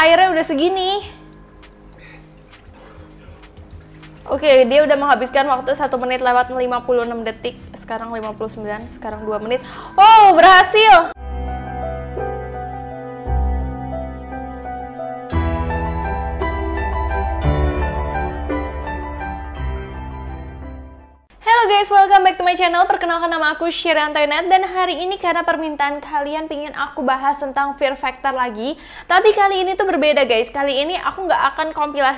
airnya udah segini. Oke, dia udah menghabiskan waktu 1 menit lewat 56 detik. Sekarang 59, sekarang 2 menit. Oh, berhasil! Halo guys, welcome back to my channel. Perkenalkan, nama aku Shira Antoinette. Dan hari ini karena permintaan kalian pengen aku bahas tentang Fear Factor lagi. Tapi kali ini tuh berbeda guys. Kali ini aku nggak akan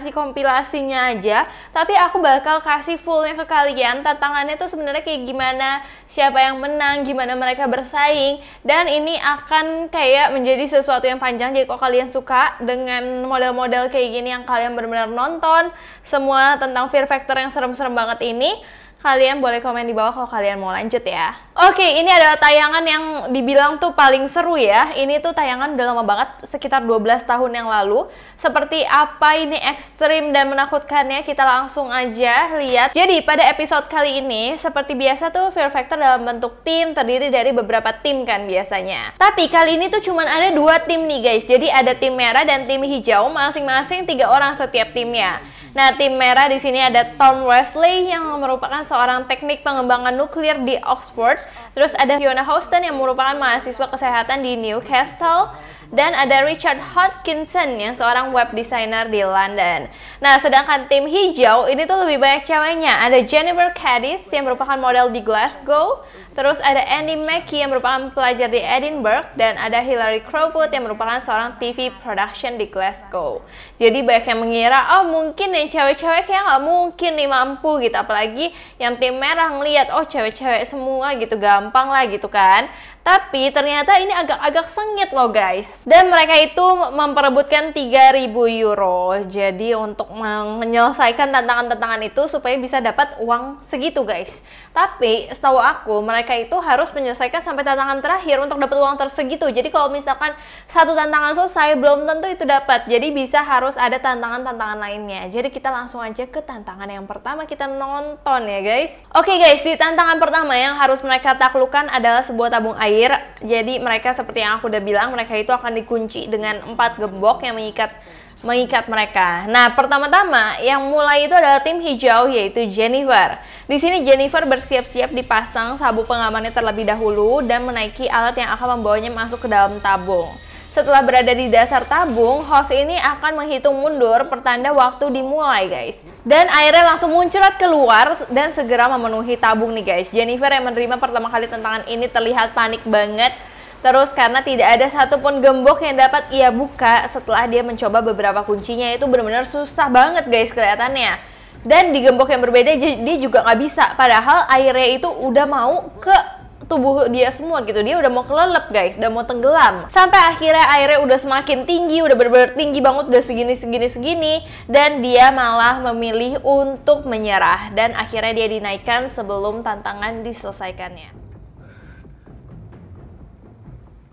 kompilasinya aja, tapi aku bakal kasih fullnya ke kalian. Tantangannya tuh sebenarnya kayak gimana, siapa yang menang, gimana mereka bersaing. Dan ini akan kayak menjadi sesuatu yang panjang. Jadi kalau kalian suka dengan model-model kayak gini yang kalian benar-benar nonton semua tentang Fear Factor yang serem-serem banget ini, kalian boleh komen di bawah kalau kalian mau lanjut ya. Oke, ini adalah tayangan yang dibilang tuh paling seru ya. Ini tuh tayangan udah lama banget, sekitar 12 tahun yang lalu. Seperti apa ini ekstrim dan menakutkannya, kita langsung aja lihat. Jadi pada episode kali ini, seperti biasa tuh Fear Factor dalam bentuk tim, terdiri dari beberapa tim kan biasanya. Tapi kali ini tuh cuman ada 2 tim nih guys. Jadi ada tim merah dan tim hijau, masing-masing 3 orang setiap timnya. Nah, tim merah di sini ada Tom Wesley yang merupakan seorang teknik pengembangan nuklir di Oxford. Terus ada Fiona Houston yang merupakan mahasiswa kesehatan di Newcastle. Dan ada Richard Hodgkinson yang seorang web designer di London. Nah, sedangkan tim hijau ini tuh lebih banyak ceweknya. Ada Jennifer Cadiz yang merupakan model di Glasgow. Terus ada Andy Mackey yang merupakan pelajar di Edinburgh. Dan ada Hilary Crowfoot yang merupakan seorang TV production di Glasgow. Jadi banyak yang mengira, oh mungkin yang cewek-cewek kayak nggak mungkin nih mampu gitu. Apalagi yang tim merah ngeliat, oh cewek-cewek semua gitu, gampang lah gitu kan. Tapi ternyata ini agak-agak sengit loh guys. Dan mereka itu memperebutkan 3.000 euro. Jadi untuk menyelesaikan tantangan-tantangan itu supaya bisa dapat uang segitu guys. Tapi setahu aku mereka itu harus menyelesaikan sampai tantangan terakhir untuk dapat uang tersegitu. Jadi kalau misalkan satu tantangan selesai belum tentu itu dapat. Jadi bisa harus ada tantangan-tantangan lainnya. Jadi kita langsung aja ke tantangan yang pertama, kita nonton ya guys. Oke guys, di tantangan pertama yang harus mereka taklukkan adalah sebuah tabung air. Jadi mereka seperti yang aku udah bilang, mereka itu akan dikunci dengan 4 gembok yang mengikat mereka. Nah, pertama-tama yang mulai itu adalah tim hijau, yaitu Jennifer. Di sini Jennifer bersiap-siap dipasang sabuk pengamannya terlebih dahulu dan menaiki alat yang akan membawanya masuk ke dalam tabung. Setelah berada di dasar tabung, host ini akan menghitung mundur pertanda waktu dimulai guys. Dan airnya langsung muncrat keluar dan segera memenuhi tabung nih guys. Jennifer yang menerima pertama kali tantangan ini terlihat panik banget. Terus karena tidak ada satupun gembok yang dapat ia buka setelah dia mencoba beberapa kuncinya, itu benar-benar susah banget guys kelihatannya. Dan di gembok yang berbeda dia juga nggak bisa. Padahal airnya itu udah mau ke tubuh dia semua gitu, dia udah mau kelelep guys, udah mau tenggelam. Sampai akhirnya airnya udah semakin tinggi, udah bener-bener tinggi banget, udah segini, dan dia malah memilih untuk menyerah. Dan akhirnya dia dinaikkan sebelum tantangan diselesaikannya.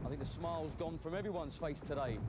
I think the smile's gone from everyone's face today.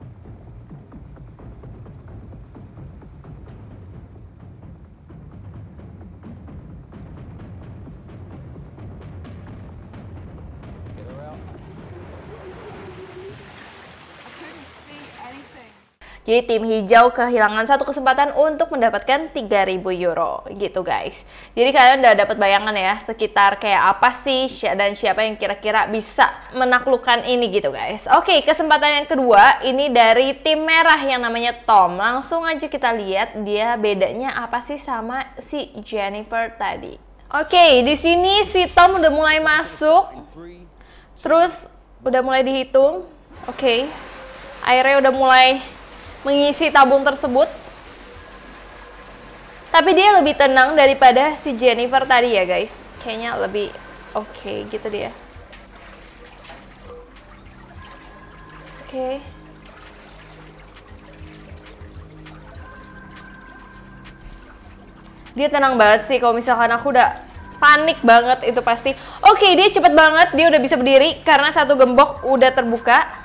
Jadi tim hijau kehilangan satu kesempatan untuk mendapatkan 3.000 euro gitu guys. Jadi kalian udah dapat bayangan ya sekitar kayak apa sih dan siapa yang kira-kira bisa menaklukkan ini gitu guys. Oke, kesempatan yang kedua ini dari tim merah yang namanya Tom. Langsung aja kita lihat dia bedanya apa sih sama si Jennifer tadi. Oke, di sini si Tom udah mulai masuk. Terus udah mulai dihitung. Oke. Airnya udah mulai mengisi tabung tersebut. Tapi dia lebih tenang daripada si Jennifer tadi ya guys. Kayaknya lebih oke gitu dia. Oke. Dia tenang banget sih. Kalau misalkan aku udah panik banget itu pasti. Oke, dia cepet banget. Dia udah bisa berdiri karena satu gembok udah terbuka.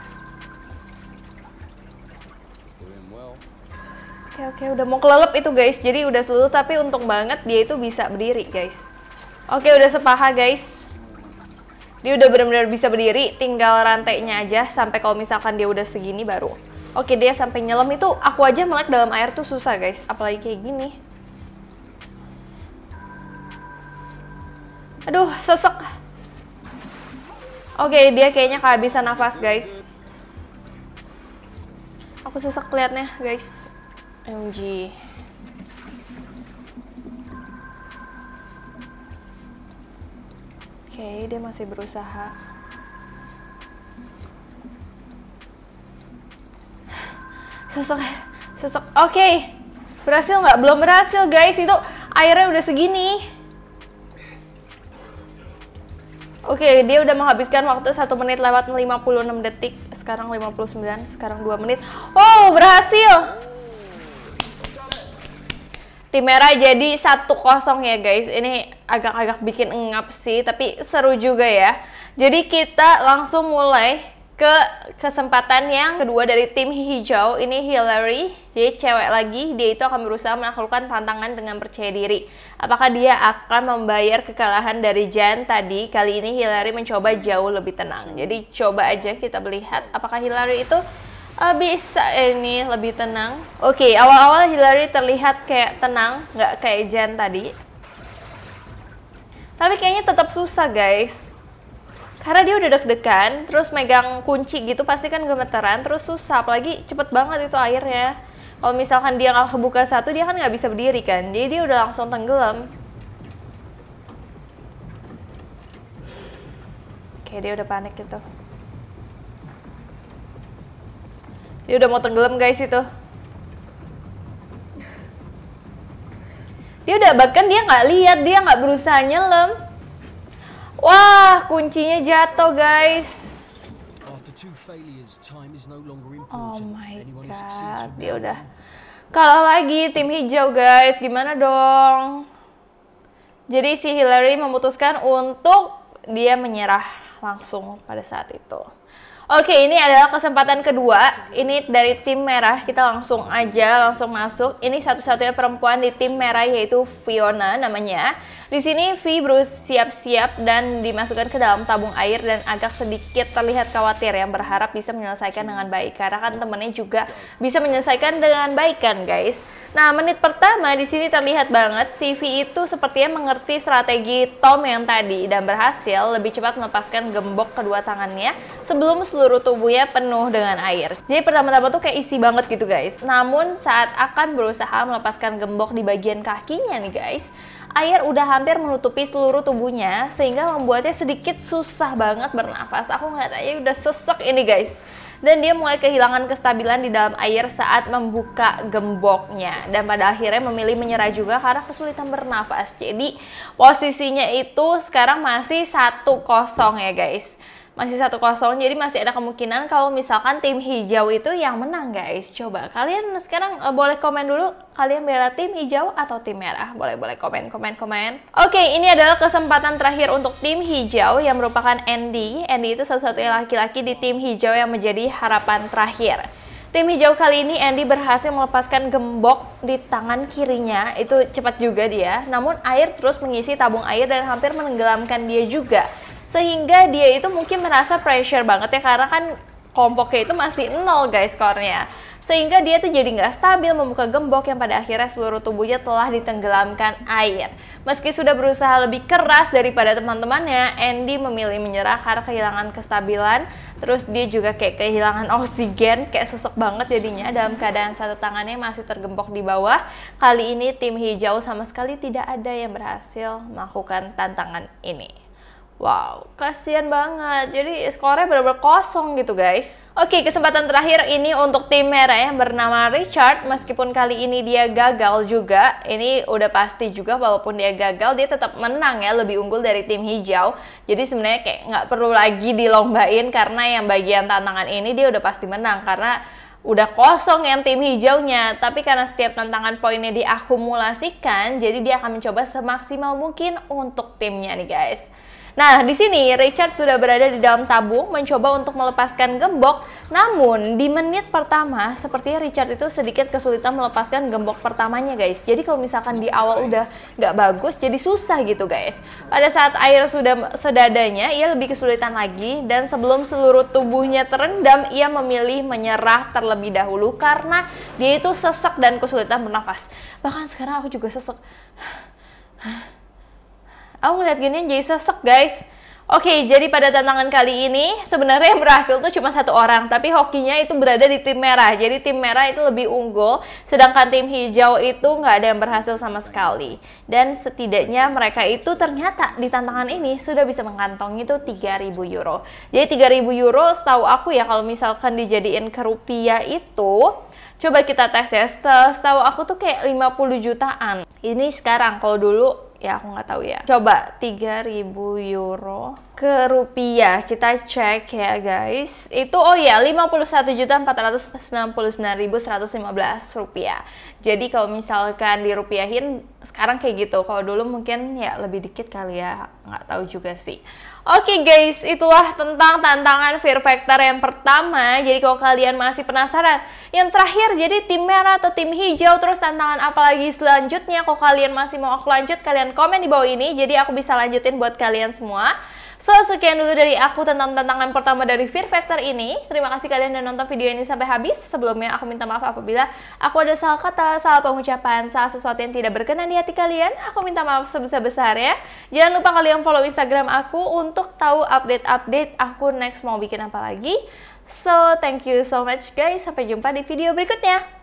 Oke, udah mau kelelep itu guys. Jadi udah seluruh, tapi untung banget dia itu bisa berdiri guys. Oke, udah sepaha guys. Dia udah benar-benar bisa berdiri, tinggal rantainya aja sampai kalau misalkan dia udah segini baru. Oke, dia sampai nyelam itu, aku aja melek dalam air tuh susah guys, apalagi kayak gini. Aduh, sesek. Oke, dia kayaknya kehabisan nafas guys. Aku sesek liatnya guys. OMG. Oke, dia masih berusaha. Sesek. Oke. Berhasil nggak? Belum berhasil guys, itu airnya udah segini. Oke, dia udah menghabiskan waktu 1 menit lewat 56 detik. Sekarang 59, sekarang 2 menit. Oh, berhasil. Tim merah jadi 1-0 ya guys. Ini agak-agak bikin engap sih, tapi seru juga ya. Jadi kita langsung mulai ke kesempatan yang kedua dari tim hijau. Ini Hillary, jadi cewek lagi. Dia itu akan berusaha menaklukkan tantangan dengan percaya diri. Apakah dia akan membayar kekalahan dari Jan tadi? Kali ini Hillary mencoba jauh lebih tenang. Jadi coba aja kita melihat apakah Hillary itu bisa ini lebih tenang. Oke, awal-awal Hillary terlihat kayak tenang, nggak kayak Jan tadi. Tapi kayaknya tetap susah guys. Karena dia udah deg-degan, terus megang kunci gitu pasti kan gemeteran, terus susah, apalagi cepet banget itu airnya. Kalau misalkan dia nggak kebuka satu, dia kan nggak bisa berdiri kan, jadi dia udah langsung tenggelam. Oke, dia udah panik gitu. Dia udah mau tenggelam guys itu. Dia udah, bahkan dia nggak lihat, dia nggak berusaha nyelam. Wah, kuncinya jatuh guys. Oh my god, dia udah kalah lagi tim hijau guys. Gimana dong? Jadi si Hillary memutuskan untuk dia menyerah langsung pada saat itu. Oke, ini adalah kesempatan kedua. Ini dari tim merah, kita langsung masuk. Ini satu-satunya perempuan di tim merah yaitu Fiona namanya. Di sini Vi siap-siap dan dimasukkan ke dalam tabung air dan agak sedikit terlihat khawatir yang berharap bisa menyelesaikan dengan baik. Karena kan temennya juga bisa menyelesaikan dengan baik kan guys. Nah, menit pertama di sini terlihat banget si Vi itu sepertinya mengerti strategi Tom yang tadi dan berhasil lebih cepat melepaskan gembok kedua tangannya sebelum seluruh tubuhnya penuh dengan air. Jadi pertama-tama tuh kayak isi banget gitu guys. Namun saat akan berusaha melepaskan gembok di bagian kakinya nih guys, air udah hampir menutupi seluruh tubuhnya sehingga membuatnya sedikit susah banget bernafas. Aku ngeliat aja udah sesek ini guys. Dan dia mulai kehilangan kestabilan di dalam air saat membuka gemboknya. Dan pada akhirnya memilih menyerah juga karena kesulitan bernafas. Jadi posisinya itu sekarang masih 1-0 ya guys. Masih 1-0, jadi masih ada kemungkinan kalau misalkan tim hijau itu yang menang guys. Coba kalian sekarang boleh komen dulu, kalian bela tim hijau atau tim merah? Boleh komen. Oke, ini adalah kesempatan terakhir untuk tim hijau yang merupakan Andy. Andy itu satu-satunya laki-laki di tim hijau yang menjadi harapan terakhir. Tim hijau kali ini Andy berhasil melepaskan gembok di tangan kirinya, itu cepat juga dia. Namun air terus mengisi tabung air dan hampir menenggelamkan dia juga. Sehingga dia itu mungkin merasa pressure banget ya, karena kan kelompoknya itu masih 0 guys skornya. Sehingga dia tuh jadi nggak stabil membuka gembok yang pada akhirnya seluruh tubuhnya telah ditenggelamkan air. Meski sudah berusaha lebih keras daripada teman-temannya, Andy memilih menyerah karena kehilangan kestabilan. Terus dia juga kayak kehilangan oksigen, kayak sesek banget jadinya dalam keadaan satu tangannya masih tergembok di bawah. Kali ini tim hijau sama sekali tidak ada yang berhasil melakukan tantangan ini. Wow, kasihan banget. Jadi skornya benar-benar kosong gitu guys. Oke, kesempatan terakhir ini untuk tim merah yang bernama Richard. Meskipun kali ini dia gagal juga, ini udah pasti juga walaupun dia gagal, dia tetap menang ya, lebih unggul dari tim hijau. Jadi sebenarnya kayak nggak perlu lagi dilombain karena yang bagian tantangan ini dia udah pasti menang. Karena udah kosong yang tim hijaunya, tapi karena setiap tantangan poinnya diakumulasikan, jadi dia akan mencoba semaksimal mungkin untuk timnya nih guys. Nah, di sini Richard sudah berada di dalam tabung mencoba untuk melepaskan gembok. Namun, di menit pertama, sepertinya Richard itu sedikit kesulitan melepaskan gembok pertamanya, guys. Jadi, kalau misalkan di awal udah nggak bagus, jadi susah gitu, guys. Pada saat air sudah sedadanya, ia lebih kesulitan lagi. Dan sebelum seluruh tubuhnya terendam, ia memilih menyerah terlebih dahulu karena dia itu sesek dan kesulitan bernafas. Bahkan sekarang aku juga sesek. Aku ngeliat gini jadi sesek, guys. Oke, jadi pada tantangan kali ini sebenarnya yang berhasil tuh cuma 1 orang, tapi hokinya itu berada di tim merah. Jadi tim merah itu lebih unggul, sedangkan tim hijau itu nggak ada yang berhasil sama sekali. Dan setidaknya mereka itu ternyata di tantangan ini sudah bisa mengantongi itu 3.000 euro. Jadi 3.000 euro setahu aku ya, kalau misalkan dijadiin ke rupiah itu, coba kita tes ya, setahu aku tuh kayak 50 jutaan. Ini sekarang, kalau dulu ya aku nggak tahu ya. Coba 3.000 euro ke rupiah, kita cek ya guys. Itu oh ya 51.499.115 rupiah. Jadi kalau misalkan dirupiahin sekarang kayak gitu. Kalau dulu mungkin ya lebih dikit kali ya, nggak tahu juga sih. Oke guys, itulah tentang tantangan Fear Factor yang pertama. Jadi kalau kalian masih penasaran, yang terakhir jadi tim merah atau tim hijau, terus tantangan apa lagi selanjutnya, kalau kalian masih mau aku lanjut, kalian komen di bawah ini, jadi aku bisa lanjutin buat kalian semua. So, sekian dulu dari aku tentang tantangan pertama dari Fear Factor ini. Terima kasih kalian udah nonton video ini sampai habis. Sebelumnya aku minta maaf apabila aku ada salah kata, salah pengucapan, salah sesuatu yang tidak berkenan di hati kalian. Aku minta maaf sebesar-besarnya. Jangan lupa kalian follow Instagram aku untuk tahu update-update aku next mau bikin apa lagi. So, thank you so much guys. Sampai jumpa di video berikutnya.